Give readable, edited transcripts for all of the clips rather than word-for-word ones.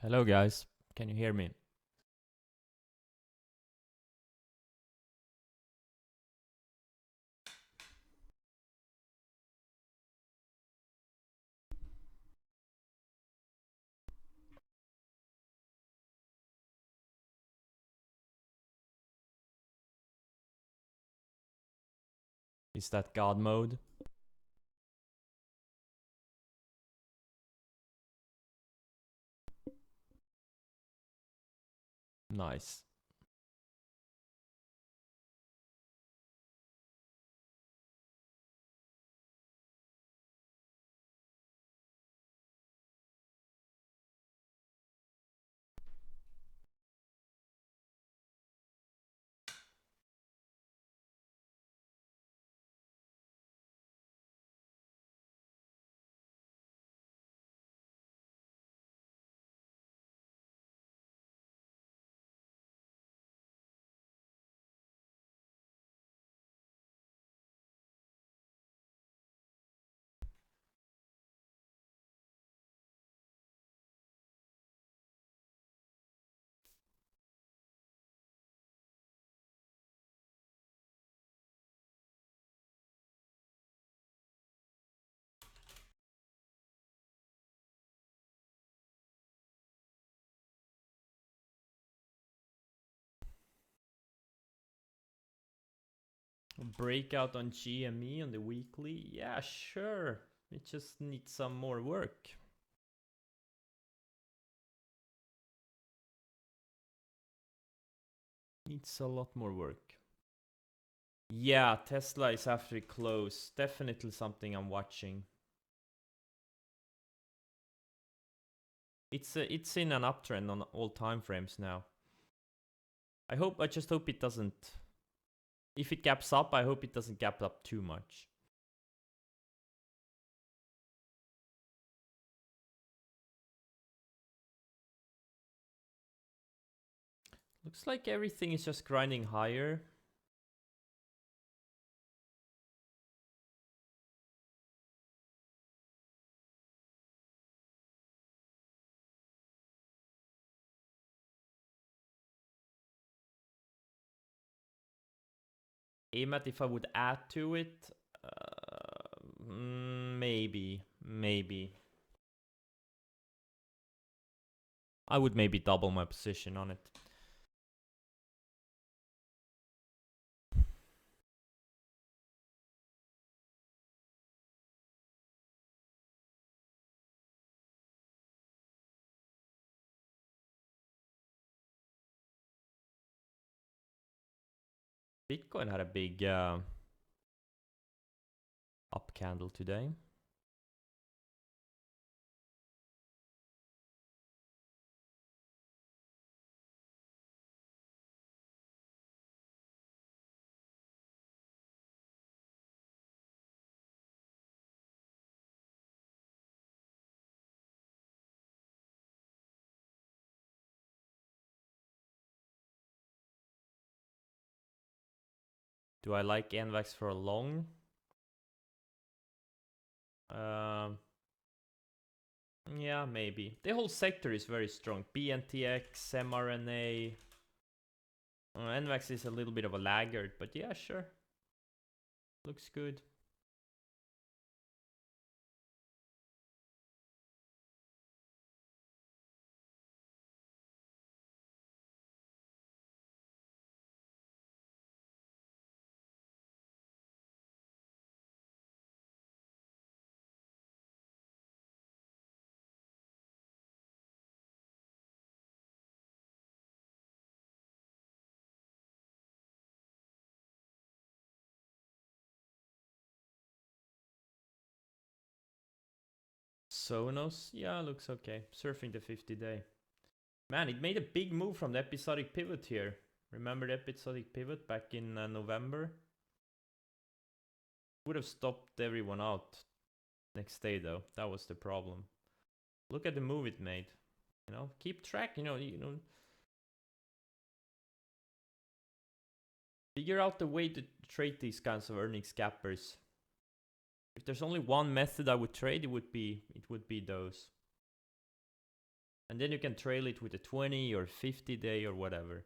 Hello guys, can you hear me? Is that God mode? Nice. Breakout on GME on the weekly? Yeah, sure. It just needs some more work. Needs a lot more work. Yeah, Tesla is after it close. Definitely something I'm watching. It's in an uptrend on all time frames now. I just hope it doesn't. If it gaps up, I hope it doesn't gap up too much. Looks like everything is just grinding higher. Aim at if I would add to it, maybe. I would maybe double my position on it. Bitcoin had a big up candle today. Do I like NVAX for a long? Yeah, maybe. The whole sector is very strong. BNTX, mRNA. NVAX is a little bit of a laggard, but yeah, sure. Looks good. Sonos, yeah, looks okay. Surfing the 50-day. Man, it made a big move from the episodic pivot here. Remember the episodic pivot back in November? Would have stopped everyone out next day though. That was the problem. Look at the move it made. You know, keep track. You know. Figure out the way to trade these kinds of earnings gappers. If there's only one method I would trade, it would be those. And then you can trail it with a 20 or 50 day or whatever.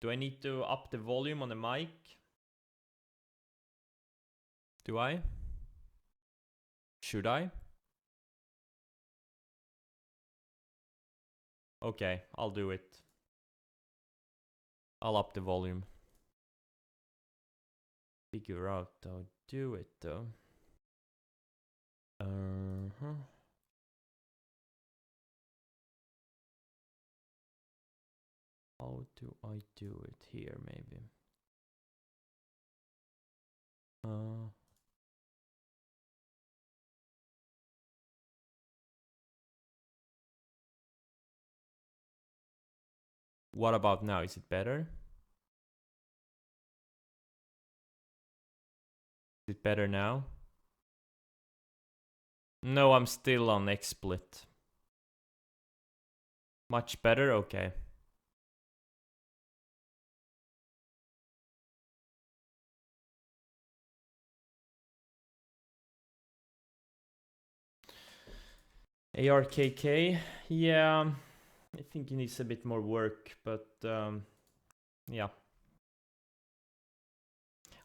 Do I need to up the volume on the mic? Do I? Should I? Okay, I'll do it. I'll up the volume. Figure out how to do it though. How do I do it here maybe? What about now? Is it better? Is it better now? No, I'm still on XSplit. Much better? Okay. ARKK, yeah, I think it needs a bit more work, but yeah.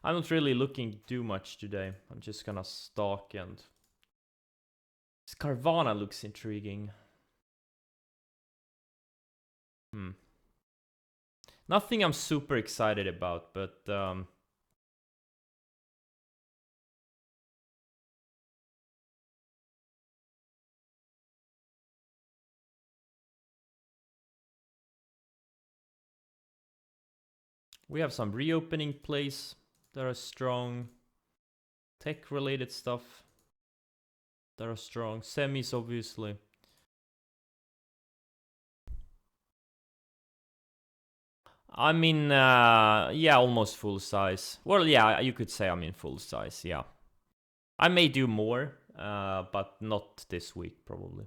I'm not really looking too much today. I'm just gonna stalk and... This Carvana looks intriguing. Nothing I'm super excited about, but we have some reopening plays that are strong. Tech related stuff that are strong. Semis, obviously. I'm in, yeah, almost full size. Well, yeah, you could say I'm in full size, yeah. I may do more, but not this week, probably.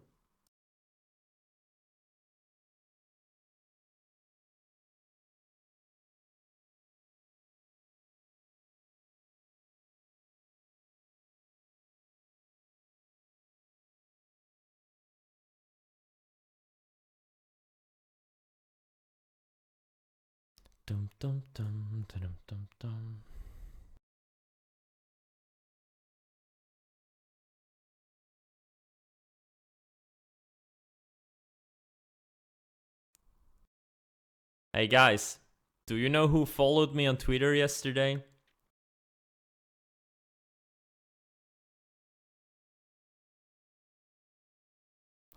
Dum dum dum dum dum dum. Hey guys, do you know who followed me on Twitter yesterday?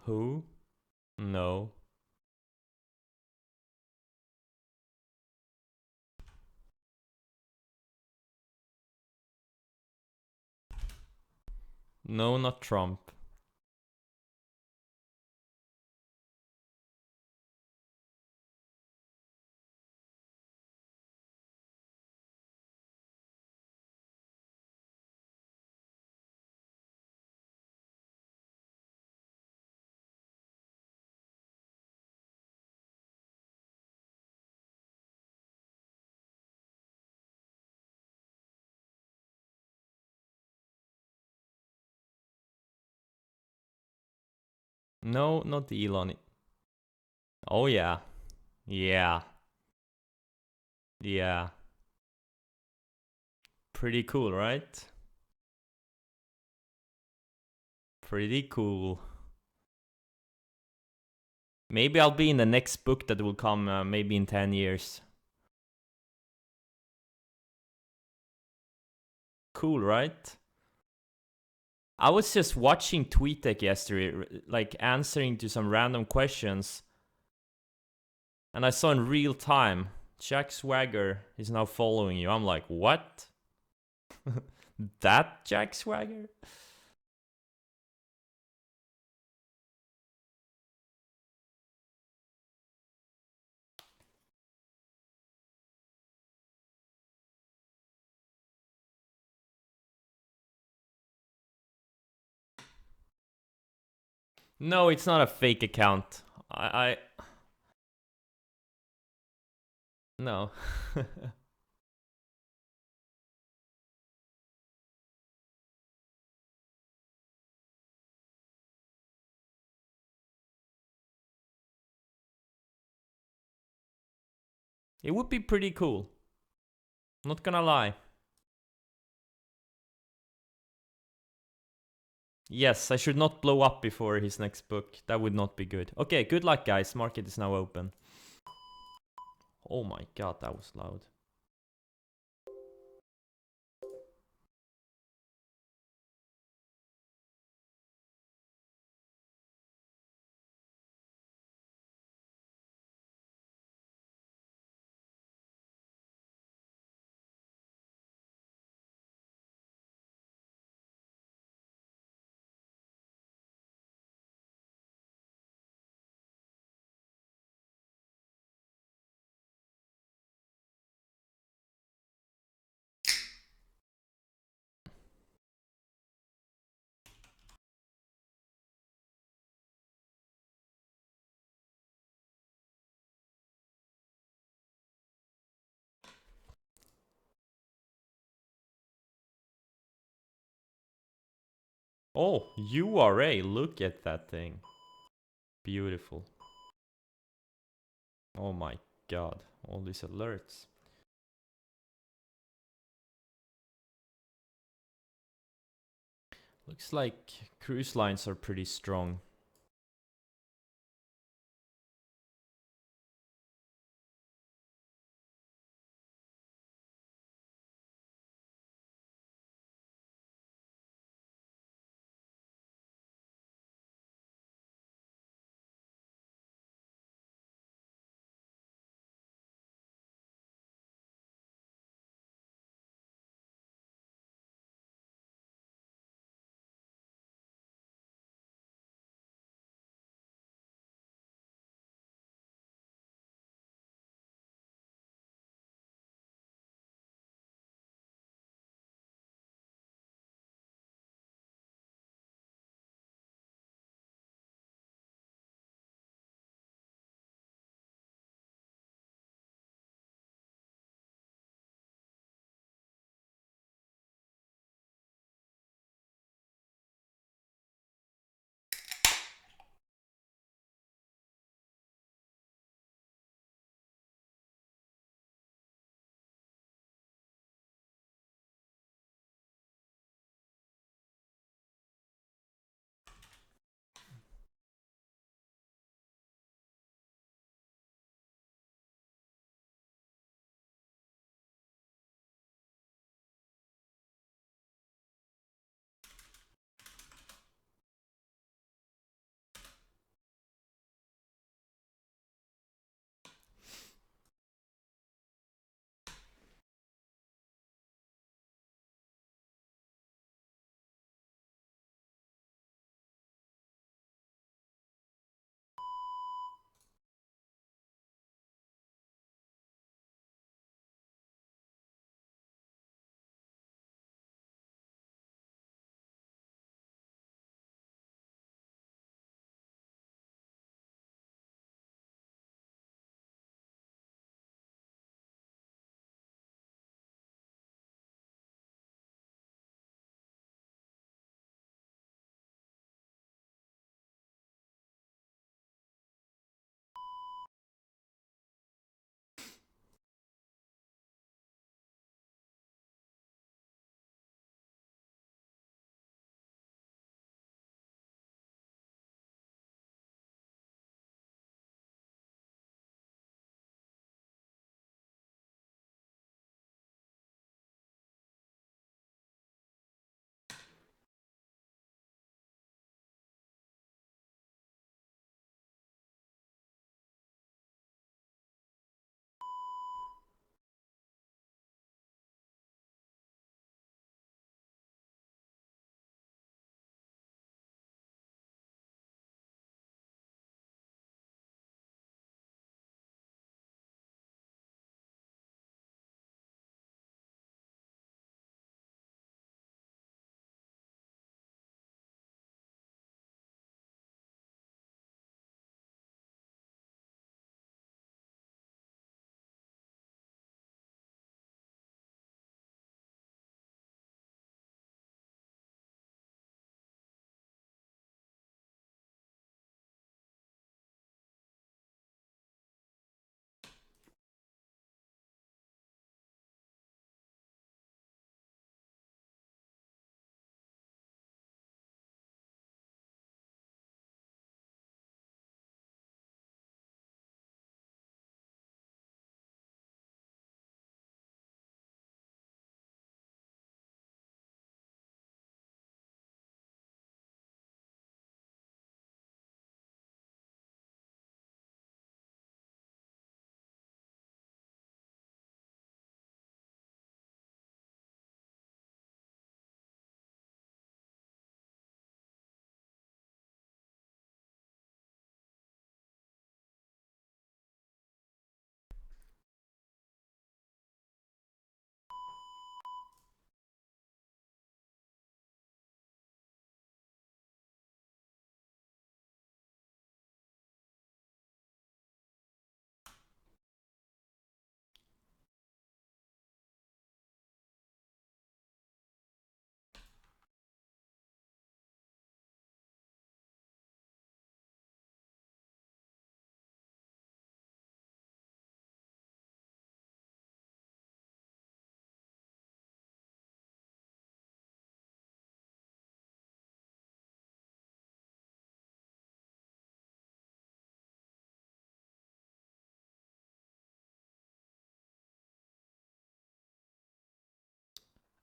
Who? No. No, not Trump. No, not Elon. Oh yeah. Yeah. Yeah. Pretty cool, right? Pretty cool. Maybe I'll be in the next book that will come maybe in 10 years. Cool, right? I was just watching TweetDeck yesterday, like answering to some random questions. And I saw in real time, Jack Swagger is now following you. I'm like, what? That Jack Swagger? No, it's not a fake account. I no. It would be pretty cool. Not gonna lie. Yes, I should not blow up before his next book. That would not be good. Okay, good luck, guys. Market is now open. Oh my god, that was loud. Oh, URA, look at that thing. Beautiful. Oh my god, all these alerts. Looks like cruise lines are pretty strong.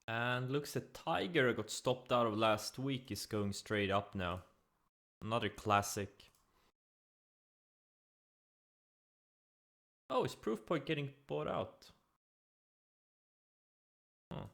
And looks like Tiger got stopped out of last week is going straight up now. Another classic. Oh, is Proof Point getting bought out? Oh.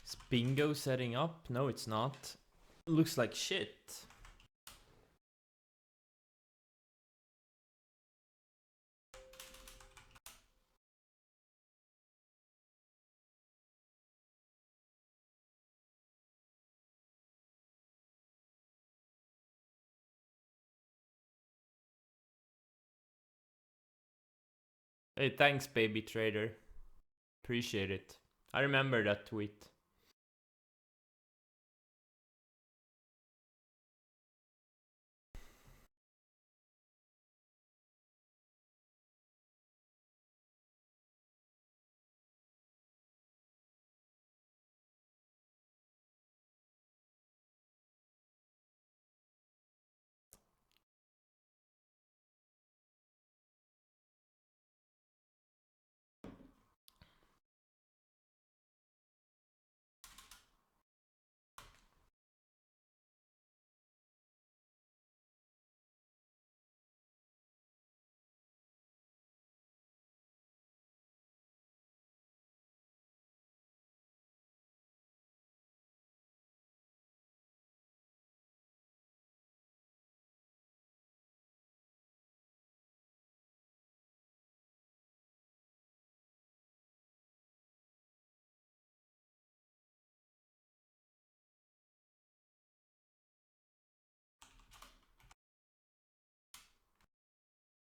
Is Bingo setting up? No, it's not. Looks like shit. Hey, thanks, baby trader. Appreciate it. I remember that tweet.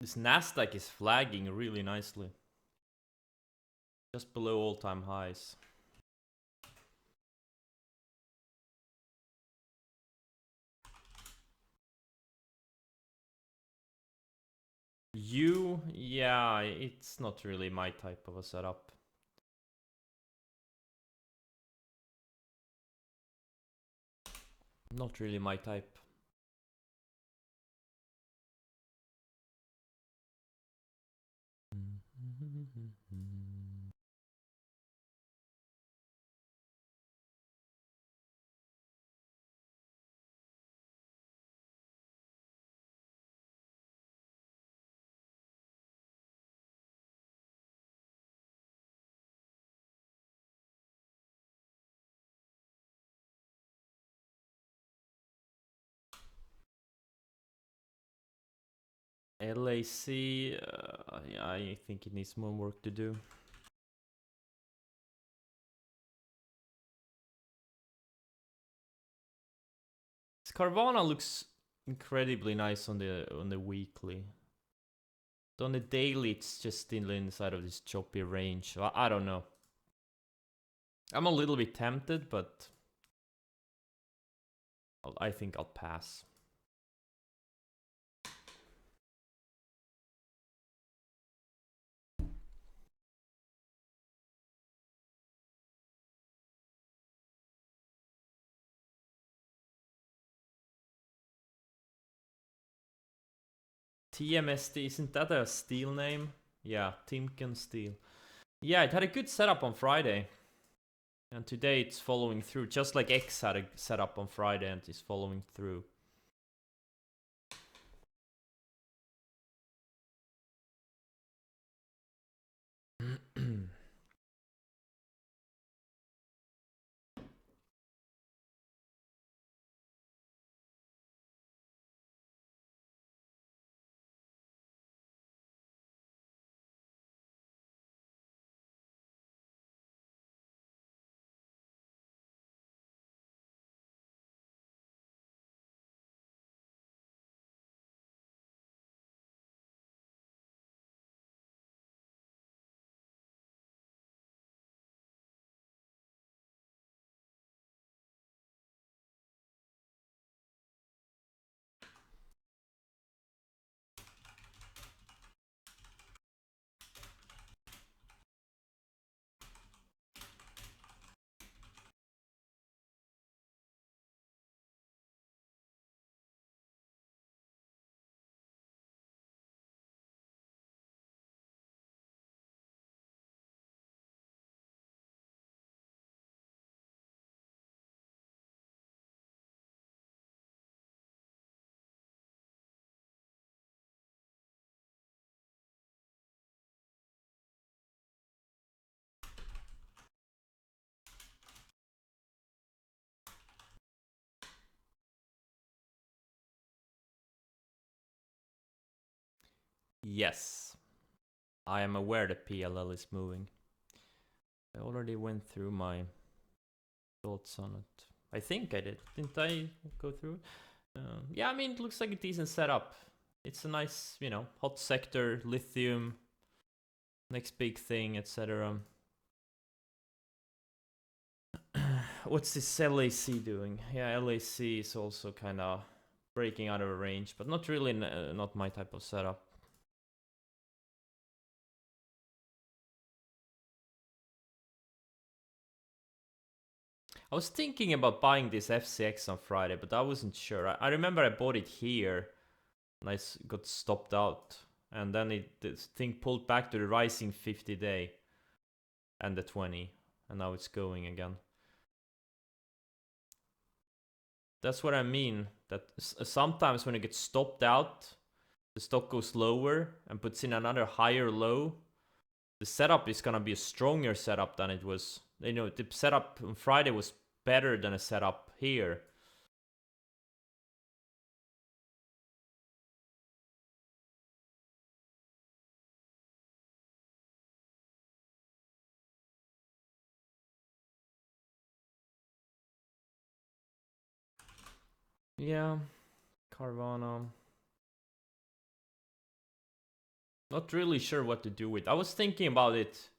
This Nasdaq is flagging really nicely. Just below all-time highs. Yeah, it's not really my type of a setup. Not really my type. LAC, yeah, I think it needs more work to do. Carvana looks incredibly nice on the weekly. But on the daily, it's just still inside of this choppy range. I don't know. I'm a little bit tempted, but I think I'll pass. TMSD, isn't that a steel name? Yeah, Timken Steel. Yeah, it had a good setup on Friday. And today it's following through, just like X had a setup on Friday and is following through. Yes, I am aware that PLL is moving. I already went through my thoughts on it. I think I did. Didn't I go through it? Yeah, I mean, it looks like a decent setup. It's a nice, you know, hot sector, lithium, next big thing, etc. What's this LAC doing? Yeah, LAC is also kind of breaking out of a range, but not really, not my type of setup. I was thinking about buying this FCX on Friday, but I wasn't sure. I remember I bought it here, and I got stopped out, and then this thing pulled back to the rising 50-day and the 20, and now it's going again. That's what I mean. That sometimes when it gets stopped out, the stock goes lower and puts in another higher low. The setup is gonna be a stronger setup than it was. You know, the setup on Friday was better than a setup here. Yeah, Carvana. Not really sure what to do with. I was thinking about it.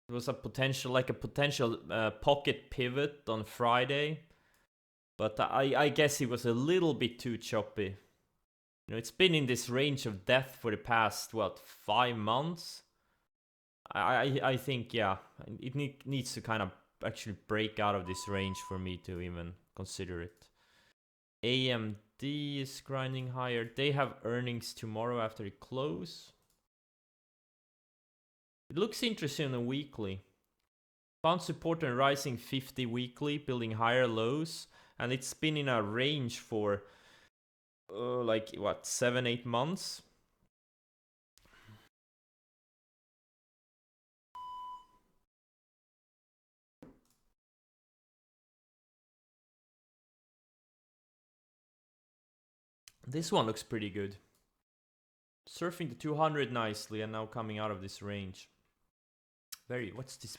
It was a potential, like a potential pocket pivot on Friday, but I guess it was a little bit too choppy. You know, it's been in this range of death for the past, what, 5 months? I think, yeah, it needs to kind of actually break out of this range for me to even consider it. AMD is grinding higher. They have earnings tomorrow after it close. It looks interesting on a weekly. Found support on rising 50 weekly, building higher lows, and it's been in a range for like what, 7-8 months. This one looks pretty good. Surfing the 200 nicely and now coming out of this range. What's this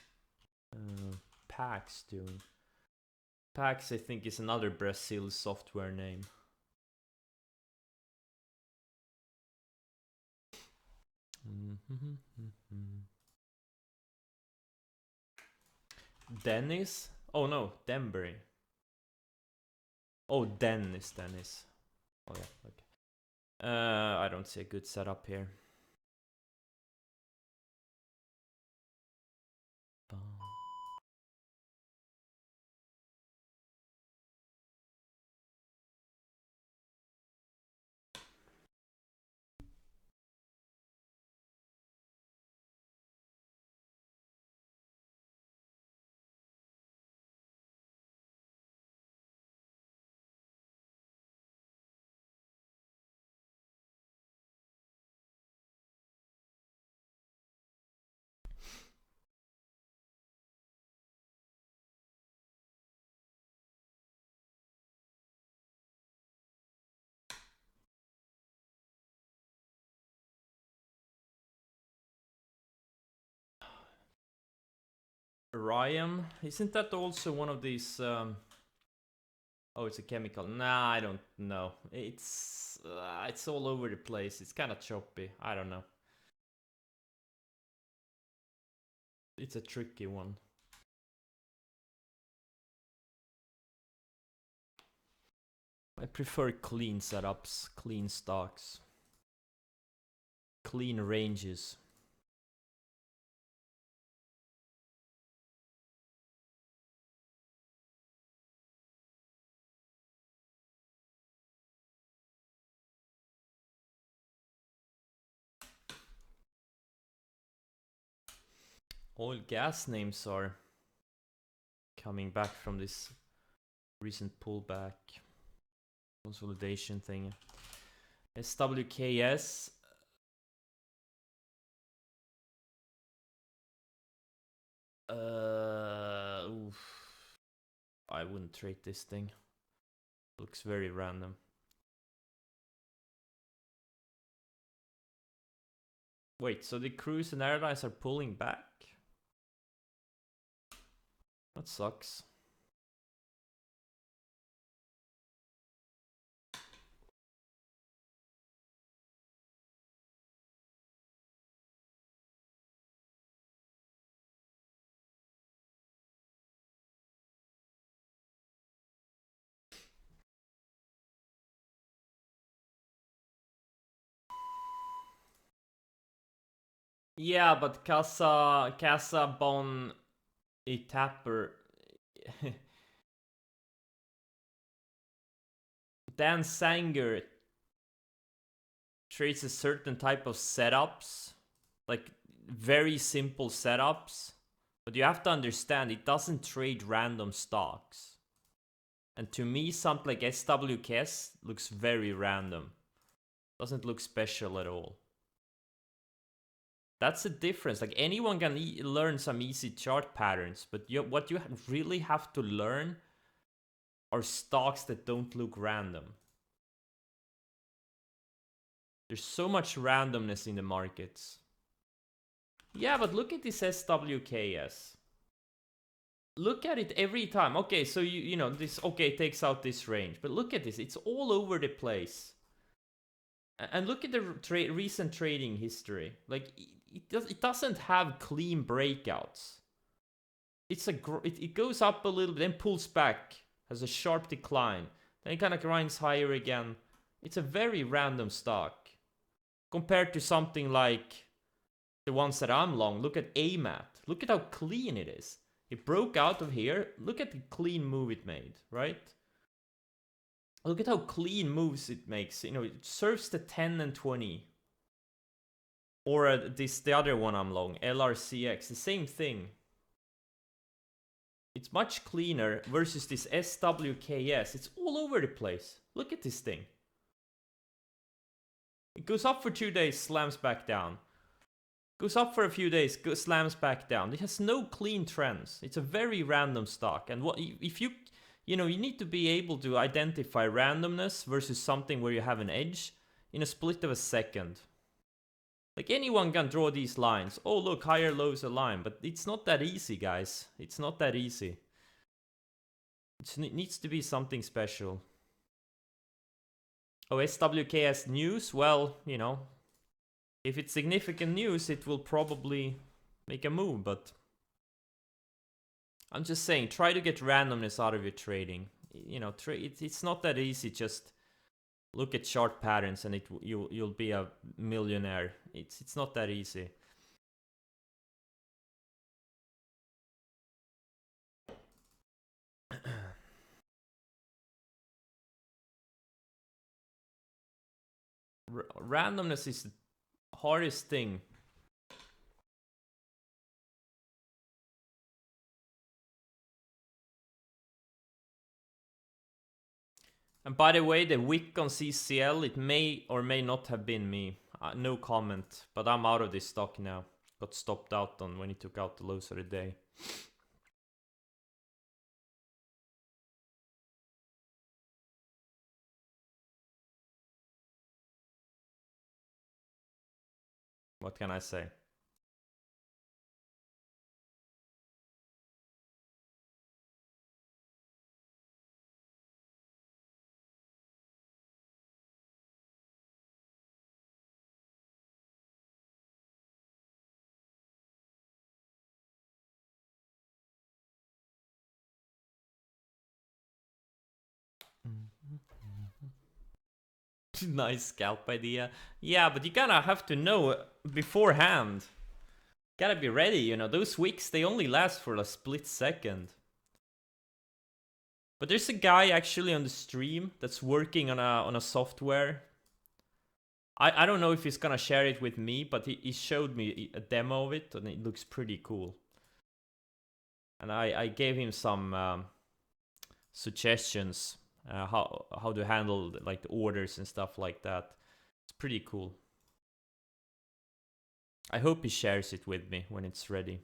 Pax doing? Pax, I think, is another Brazil software name. Dennis? Oh no, Denbury. Oh, Dennis. Oh yeah, okay. I don't see a good setup here. Ryan, isn't that also one of these? Oh, it's a chemical. Nah, I don't know. It's all over the place. It's kind of choppy. I don't know. It's a tricky one. I prefer clean setups, clean stocks, clean ranges. Oil gas names are coming back from this recent pullback consolidation thing. SWKS. Oof. I wouldn't trade this thing. Looks very random. Wait, so the cruise and airlines are pulling back? That sucks. Yeah, but Casa Bon Etapper. Dan Sanger trades a certain type of setups, like very simple setups. But you have to understand, it doesn't trade random stocks. And to me, something like SWKS looks very random. Doesn't look special at all. That's the difference. Like anyone can learn some easy chart patterns, but what you really have to learn are stocks that don't look random. There's so much randomness in the markets. Yeah, but look at this SWKS. Look at it every time. Okay, so you know this. Okay, takes out this range, but look at this. It's all over the place. And look at the recent trading history. Like it doesn't have clean breakouts. It goes up a little bit, then pulls back, has a sharp decline, then it kind of grinds higher again. It's a very random stock compared to something like the ones that I'm long. Look at AMAT. Look at how clean it is. It broke out of here. Look at the clean move it made, right? Look at how clean moves it makes. You know, it serves the 10 and 20. Or the other one I'm long, LRCX, the same thing. It's much cleaner versus this SWKS. It's all over the place. Look at this thing. It goes up for 2 days, slams back down. Goes up for a few days, slams back down. It has no clean trends. It's a very random stock. And what if you need to be able to identify randomness versus something where you have an edge in a split of a second. Like anyone can draw these lines. Oh, look, higher lows align. But it's not that easy, guys. It's not that easy. It needs to be something special. Oh, SWKS news? Well, you know, if it's significant news, it will probably make a move, but I'm just saying, try to get randomness out of your trading. You know, it's not that easy. Just look at chart patterns and you'll be a millionaire. It's not that easy. Randomness is the hardest thing. And by the way, the wick on CCL, it may or may not have been me. No comment, but I'm out of this stock now. Got stopped out on when he took out the lows of the day. What can I say? Nice scalp idea. Yeah, but you gotta have to know beforehand. Gotta be ready, you know. Those wicks, they only last for a split second. But there's a guy actually on the stream that's working on a software. I don't know if he's gonna share it with me, but he showed me a demo of it, and it looks pretty cool. And I gave him some suggestions how to handle like the orders and stuff like that. It's pretty cool. I hope he shares it with me when it's ready.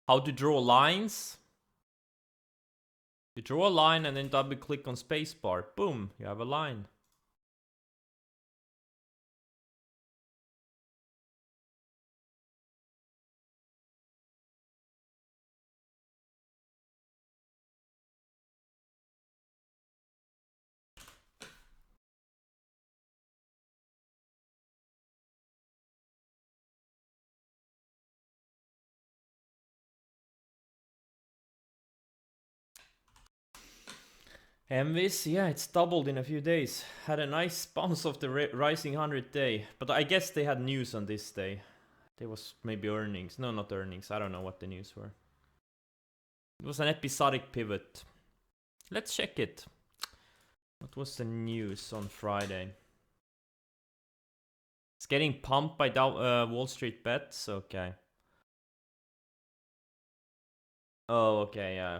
How to draw lines? You draw a line and then double click on spacebar. Boom, you have a line. MVs, yeah, it's doubled in a few days. Had a nice bounce off the rising 100 day. But I guess they had news on this day. There was maybe earnings. No, not earnings. I don't know what the news were. It was an episodic pivot. Let's check it. What was the news on Friday? It's getting pumped by Wall Street bets. Okay. Oh, okay, yeah.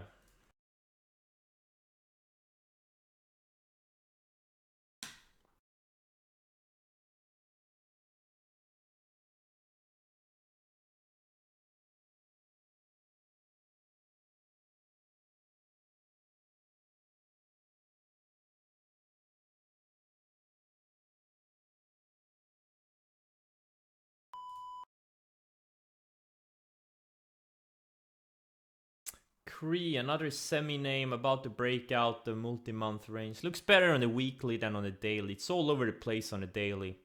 Cree, another semi-name about to break out the multi-month range. Looks better on the weekly than on the daily. It's all over the place on the daily.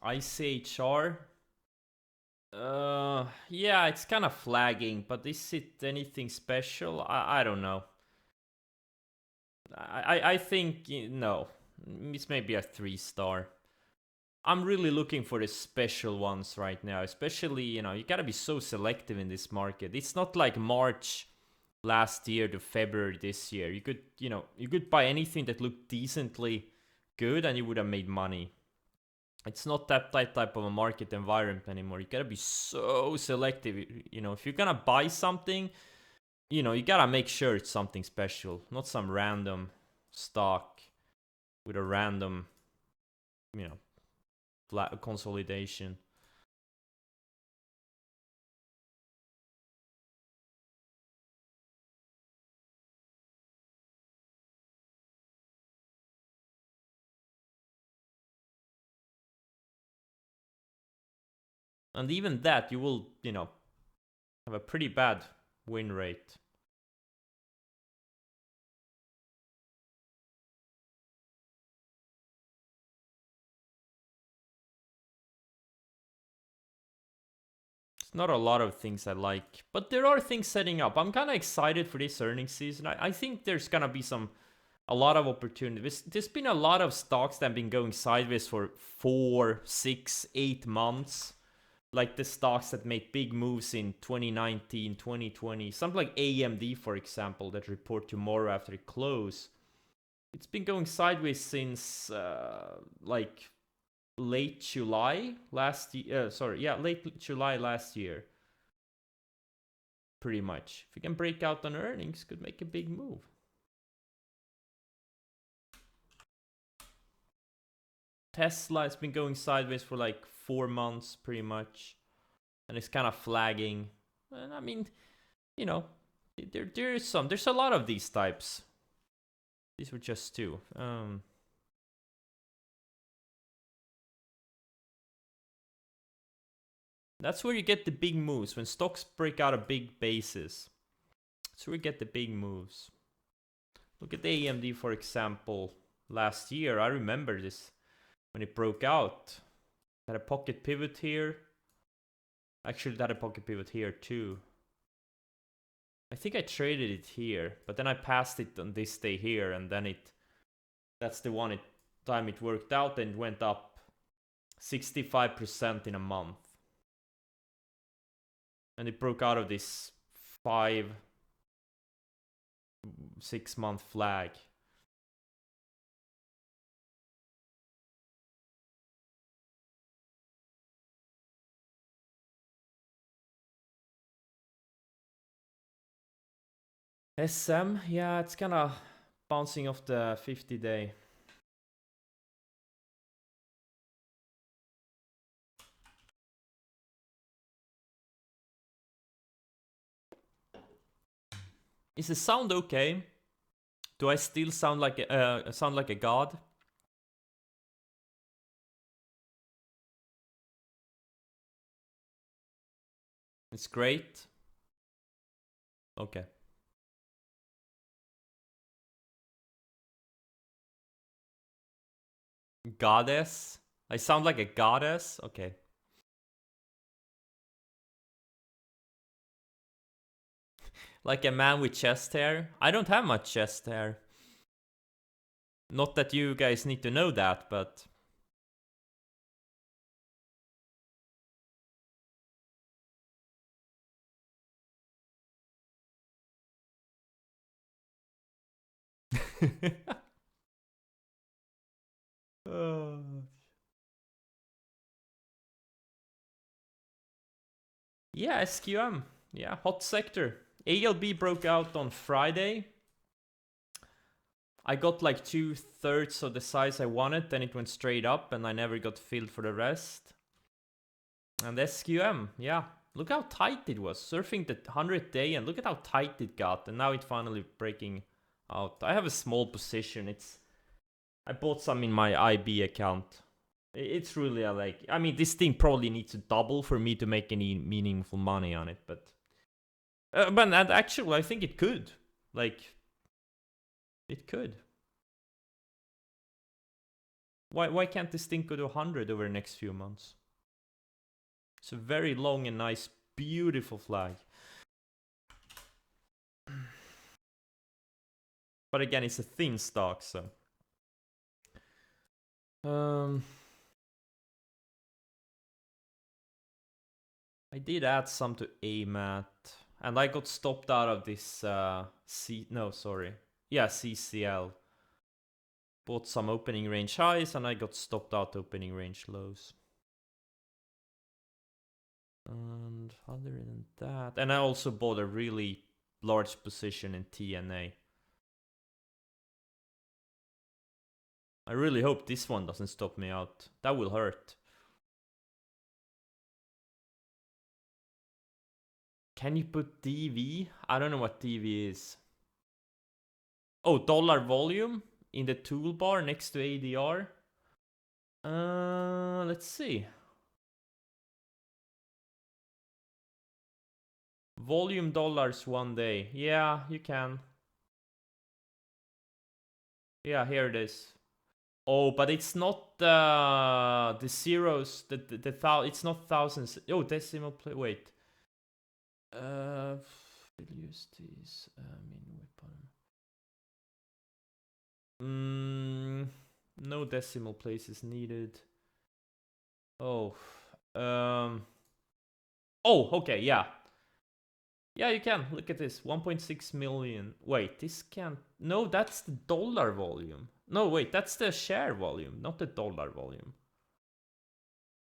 ICHR. Yeah, it's kind of flagging, but is it anything special? I don't know. I think no. It's maybe a 3-star. I'm really looking for the special ones right now, especially, you gotta be so selective in this market. It's not like March last year to February this year. You could buy anything that looked decently good and you would have made money. It's not that type of a market environment anymore. You gotta be so selective. If you're gonna buy something, you gotta make sure it's something special, not some random stock with a random, flat consolidation. And even that, you will, have a pretty bad win rate. It's not a lot of things I like, but there are things setting up. I'm kind of excited for this earnings season. I think there's gonna be a lot of opportunities. There's been a lot of stocks that have been going sideways for 4, 6, 8 months. Like the stocks that made big moves in 2019, 2020. Something like AMD, for example, that report tomorrow after it close. It's been going sideways since like late July last year. Late July last year. pretty much. If we can break out on earnings, could make a big move. Tesla has been going sideways for like 4 months pretty much, and it's kind of flagging. And I mean, you know, there's a lot of these types. These were just two. That's where you get the big moves, when stocks break out of big bases. That's where you get the big moves. Look at the AMD, for example, last year. I remember this when it broke out. Had a pocket pivot here. Actually, it had a pocket pivot here too. I think I traded it here, but then I passed it on this day here, and then that's the time it worked out, and went up 65% in a month. And it broke out of this 5-6 month flag. SM, yeah, it's kind of bouncing off the 50-day. Is the sound okay? Do I still sound like a god? It's great. Okay. Goddess? I sound like a goddess? Okay. Like a man with chest hair? I don't have much chest hair. Not that you guys need to know that, but... Yeah, SQM. Yeah, hot sector. ALB broke out on Friday. I got like 2/3 of the size I wanted, then it went straight up, and I never got filled for the rest. And SQM, yeah. Look how tight it was, surfing the 100th day, and look at how tight it got, and now it's finally breaking out. I have a small position. I bought some in my IB account. It's really I mean, this thing probably needs to double for me to make any meaningful money on it, but actually, I think it could. Like, it could. Why can't this thing go to 100 over the next few months? It's a very long and nice, beautiful flag. But again, it's a thin stock, so... I did add some to AMAT, and I got stopped out of this CCL. Bought some opening range highs, and I got stopped out opening range lows. And other than that, and I also bought a really large position in TNA. I really hope this one doesn't stop me out. That will hurt. Can you put DV? I don't know what DV is. Oh, dollar volume in the toolbar next to ADR. Let's see. Volume dollars 1 day. Yeah, you can. Yeah, here it is. Oh, but it's not the zeros. It's not thousands. Oh, decimal play. Wait. We'll use these. No decimal places needed. Oh. Oh, okay, yeah. Yeah, you can. Look at this. 1.6 million. Wait, this can't... No, that's the dollar volume. No, wait, that's the share volume, not the dollar volume.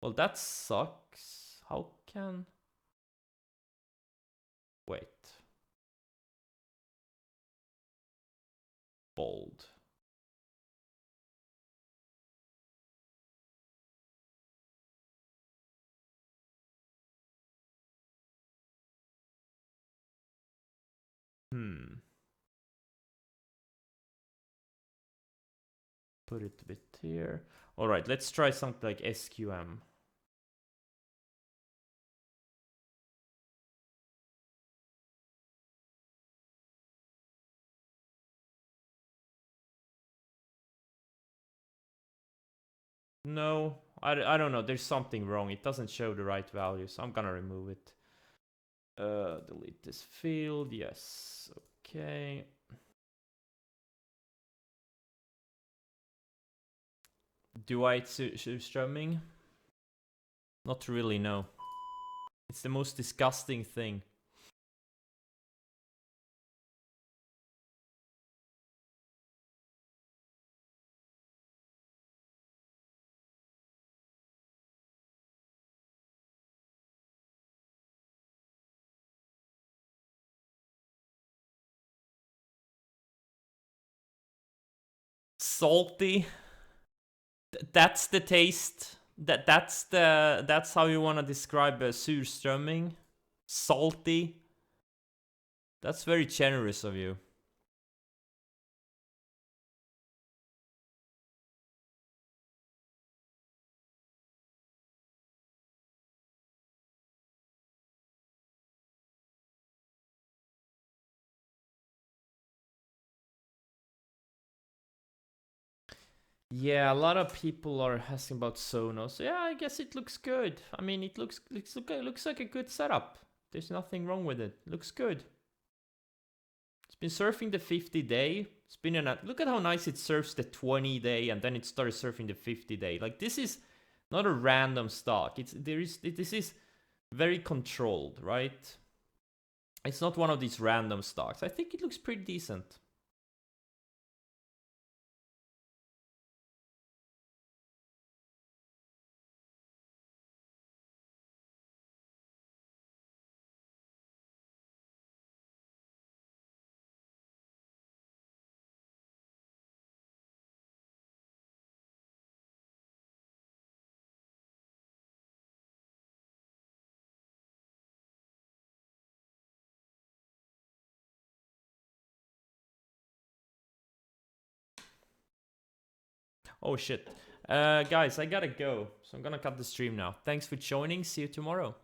Well, that sucks. How can... Wait. Bold. Put it a bit here. All right, let's try something like SQM. No, I don't know. There's something wrong. It doesn't show the right value, so I'm gonna remove it. Delete this field. Yes. Okay. Do I surströmming? Not really, no. It's the most disgusting thing. Salty. That's the taste. That's how you want to describe a surströmming. Salty. That's very generous of you. Yeah, a lot of people are asking about Sonos. Yeah, I guess it looks good. I mean, it looks like a good setup. There's nothing wrong with it. Looks good. It's been surfing the 50-day. It's been look at how nice it surfs the 20-day, and then it started surfing the 50-day. Like, this is not a random stock. This is very controlled, right? It's not one of these random stocks. I think it looks pretty decent. Oh shit. Guys, I gotta go. So I'm gonna cut the stream now. Thanks for joining. See you tomorrow.